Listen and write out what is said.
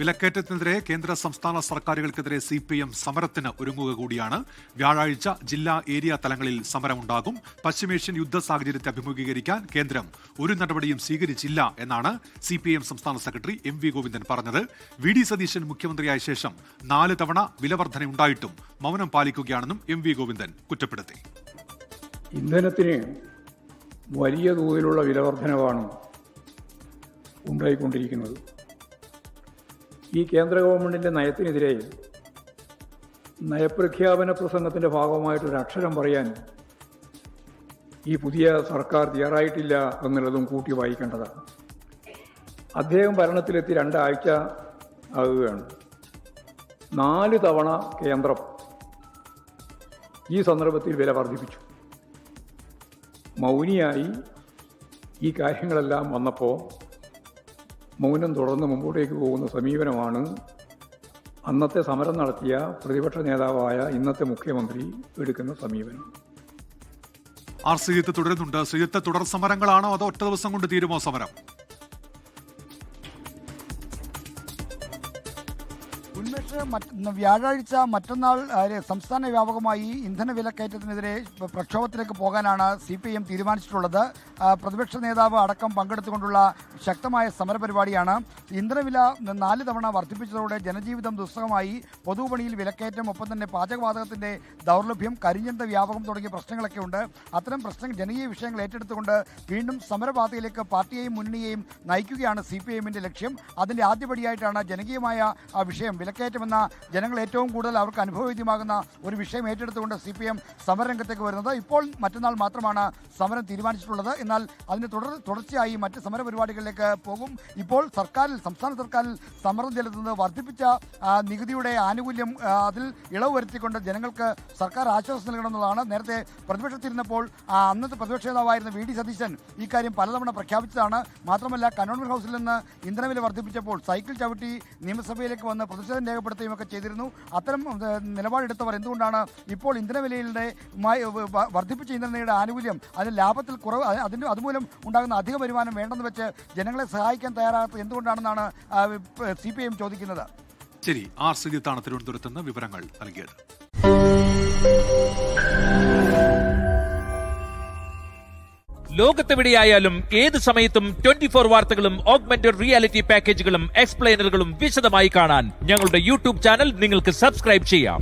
വിലക്കയറ്റത്തിനെതിരെ കേന്ദ്ര സംസ്ഥാന സർക്കാരുകൾക്കെതിരെ CPM സമരത്തിന് ഒരുങ്ങുക കൂടിയാണ്. വ്യാഴാഴ്ച ജില്ലാ ഏരിയ തലങ്ങളിൽ സമരമുണ്ടാകും. പശ്ചിമേഷ്യൻ യുദ്ധ സാഹചര്യത്തെ അഭിമുഖീകരിക്കാൻ കേന്ദ്രം ഒരു നടപടിയും സ്വീകരിച്ചില്ല എന്നാണ് CPM സംസ്ഥാന സെക്രട്ടറി MV ഗോവിന്ദൻ പറഞ്ഞത്. VD സതീശൻ മുഖ്യമന്ത്രിയായ ശേഷം 4 തവണ വിലവർധനയുണ്ടായിട്ടും മൗനം പാലിക്കുകയാണെന്നും MV ഗോവിന്ദൻ കുറ്റപ്പെടുത്തി. ഇന്ധനത്തിന് വലിയ തോതിലുള്ള വിലവർധനവാണ് ഉണ്ടായിക്കൊണ്ടിരിക്കുന്നത്. ഈ കേന്ദ്ര ഗവൺമെൻറ്റിൻ്റെ നയത്തിനെതിരെ നയപ്രഖ്യാപന പ്രസംഗത്തിൻ്റെ ഭാഗമായിട്ടൊരു അക്ഷരം പറയാൻ ഈ പുതിയ സർക്കാർ തയ്യാറായിട്ടില്ല എന്നുള്ളതും കൂട്ടി വായിക്കേണ്ടതാണ്. അദ്ദേഹം ഭരണത്തിലെത്തി 2 ആഴ്ച ആകുകയാണ്. 4 തവണ കേന്ദ്രം ഈ സന്ദർഭത്തിൽ വില വർദ്ധിപ്പിച്ചു. മൗനിയായി ഈ കാര്യങ്ങളെല്ലാം വന്നപ്പോൾ മൗനം തുടർന്ന് മുമ്പോട്ടേക്ക് പോകുന്ന സമീപനമാണ് അന്നത്തെ സമരം നടത്തിയ പ്രതിപക്ഷ നേതാവായ ഇന്നത്തെ മുഖ്യമന്ത്രി എടുക്കുന്ന സമീപനം. ശ്രീജിത്ത് തുടരുന്നുണ്ട്. ശ്രീജിത്ത്, തുടർ സമരങ്ങളാണോ അതോ ഒറ്റ ദിവസം കൊണ്ട് തീരുമോ സമരം? വ്യാഴാഴ്ച മറ്റന്നാൾ സംസ്ഥാന വ്യാപകമായി ഇന്ധന വിലക്കയറ്റത്തിനെതിരെ പ്രക്ഷോഭത്തിലേക്ക് പോകാനാണ് CPM തീരുമാനിച്ചിട്ടുള്ളത്. പ്രതിപക്ഷ നേതാവ് അടക്കം പങ്കെടുത്തുകൊണ്ടുള്ള ശക്തമായ സമരപരിപാടിയാണ്. ഇന്ധനവില 4 തവണ വർദ്ധിപ്പിച്ചതോടെ ജനജീവിതം ദുസ്സഹമായി. പൊതുവിപണിയിൽ വിലക്കയറ്റം, ഒപ്പം തന്നെ പാചകവാതകത്തിന്റെ ദൗർലഭ്യം, കരിഞ്ചന്ത വ്യാപകം തുടങ്ങിയ പ്രശ്നങ്ങളൊക്കെ ഉണ്ട്. അത്തരം ജനകീയ വിഷയങ്ങൾ ഏറ്റെടുത്തുകൊണ്ട് വീണ്ടും സമരപാതയിലേക്ക് പാർട്ടിയെയും മുന്നണിയെയും നയിക്കുകയാണ് CPMന്റെ ലക്ഷ്യം. അതിന്റെ ആദ്യപടിയായിട്ടാണ് ജനകീയമായ വിഷയം വിലക്കയറ്റമെന്ന ജനങ്ങൾ ഏറ്റവും കൂടുതൽ അവർക്ക് അനുഭവവേദ്യമാകുന്ന ഒരു വിഷയം ഏറ്റെടുത്തുകൊണ്ട് CPM സമരരംഗത്തേക്ക് വരുന്നത്. ഇപ്പോൾ മറ്റന്നാൾ മാത്രമാണ് സമരം തീരുമാനിച്ചിട്ടുള്ളത്. എന്നാൽ അതിന് തുടർച്ചയായി മറ്റ് സമരപരിപാടികളിലേക്ക് പോകും. ഇപ്പോൾ സംസ്ഥാന സർക്കാരിൽ സമ്മർദ്ദം ചെലുത്തുന്നത് വർദ്ധിപ്പിച്ച നികുതിയുടെ ആനുകൂല്യം അതിൽ ഇളവ് വരുത്തിക്കൊണ്ട് ജനങ്ങൾക്ക് സർക്കാർ ആശ്വാസം നൽകണമെന്നതാണ്. നേരത്തെ പ്രതിപക്ഷത്തിരുന്നപ്പോൾ അന്നത്തെ പ്രതിപക്ഷ നേതാവായിരുന്ന VD സതീശൻ ഇക്കാര്യം പലതവണ പ്രഖ്യാപിച്ചതാണ്. മാത്രമല്ല, കന്റോൺമെന്റ് ഹൗസിൽ നിന്ന് ഇന്ധനവില വർദ്ധിപ്പിച്ചപ്പോൾ സൈക്കിൾ ചവിട്ടി നിയമസഭയിലേക്ക് വന്ന് പ്രതിഷേധം രേഖപ്പെടുത്തുകയും ഒക്കെ ചെയ്തിരുന്നു. അത്തരം നിലപാടെടുത്തവർ എന്തുകൊണ്ടാണ് ഇപ്പോൾ ഇന്ധനവിലയുടെ വർദ്ധിപ്പിച്ച ഇന്ധനവിലയുടെ ആനുകൂല്യം അതിന് ലാഭത്തിൽ കുറവ്, അതുമൂലം ഉണ്ടാകുന്ന അധിക വരുമാനം വേണ്ടെന്ന് വെച്ച് ജനങ്ങളെ സഹായിക്കാൻ തയ്യാറാകാത്തത് എന്തുകൊണ്ടാണെന്നാണ് CPM ചോദിക്കുന്നത്. ശരി, ശ്രീജിത്താണ് തിരുവനന്തപുരത്ത് നിന്ന് വിവരങ്ങൾ നൽകിയത്. ലോകത്തെവിടെയായാലും ഏത് സമയത്തും 24 വാർത്തകളും ഓഗ്മെന്റഡ് റിയാലിറ്റി പാക്കേജുകളും എക്സ്പ്ലെയിനറുകളും വിശദമായി കാണാൻ ഞങ്ങളുടെ YouTube ചാനൽ നിങ്ങൾക്ക് സബ്സ്ക്രൈബ് ചെയ്യാം.